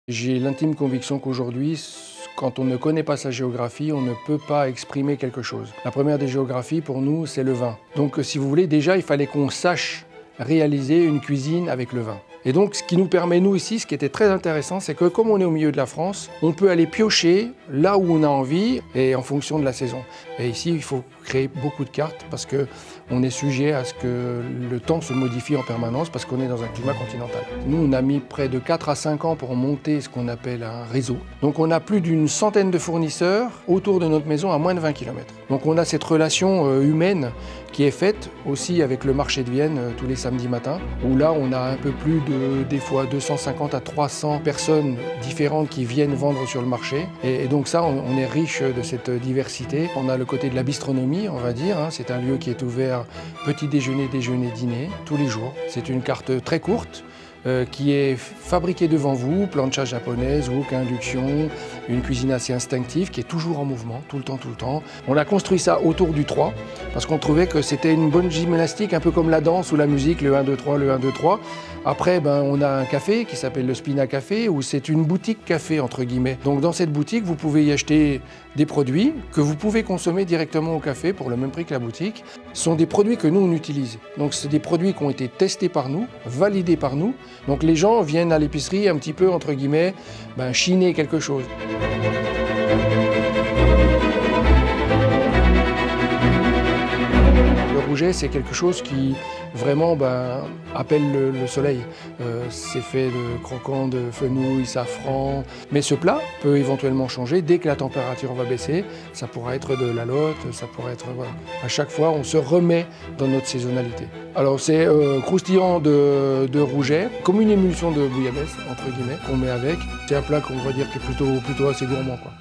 J'ai l'intime conviction qu'aujourd'hui, quand on ne connaît pas sa géographie, on ne peut pas exprimer quelque chose. La première des géographies, pour nous, c'est le vin. Donc, si vous voulez, déjà, il fallait qu'on sache réaliser une cuisine avec le vin. Et donc, ce qui nous permet, nous, ici, ce qui était très intéressant, c'est que comme on est au milieu de la France, on peut aller piocher là où on a envie et en fonction de la saison. Et ici, il faut créer beaucoup de cartes parce qu'on est sujet à ce que le temps se modifie en permanence parce qu'on est dans un climat continental. Nous, on a mis près de 4 à 5 ans pour monter ce qu'on appelle un réseau. Donc, on a plus d'une centaine de fournisseurs autour de notre maison à moins de 20 km. Donc, on a cette relation humaine qui est faite aussi avec le marché de Vienne tous les samedis matins, où là, on a un peu plus de, des fois, 250 à 300 personnes différentes qui viennent vendre sur le marché. Et donc ça, on est riche de cette diversité. On a le côté de la bistronomie, on va dire. C'est un lieu qui est ouvert petit déjeuner, déjeuner, dîner, tous les jours. C'est une carte très courte, qui est fabriquée devant vous, plancha japonaise, wok induction, une cuisine assez instinctive qui est toujours en mouvement, tout le temps, tout le temps. On a construit ça autour du 3 parce qu'on trouvait que c'était une bonne gymnastique, un peu comme la danse ou la musique, le 1, 2, 3, le 1, 2, 3. Après, on a un café qui s'appelle le Spina Café où c'est une boutique café, entre guillemets. Donc dans cette boutique, vous pouvez y acheter des produits que vous pouvez consommer directement au café pour le même prix que la boutique. Ce sont des produits que nous, on utilise. Donc c'est des produits qui ont été testés par nous, validés par nous. Donc les gens viennent à l'épicerie un petit peu, entre guillemets, chiner quelque chose. Le rouget, c'est quelque chose qui vraiment appelle le soleil. C'est fait de croquants de fenouil, safran. Mais ce plat peut éventuellement changer dès que la température va baisser. Ça pourra être de la lotte, ça pourra être... Voilà. À chaque fois, on se remet dans notre saisonnalité. Alors c'est croustillant de rouget, comme une émulsion de bouillabaisse, entre guillemets, qu'on met avec. C'est un plat qu'on va dire qui est plutôt assez gourmand, quoi.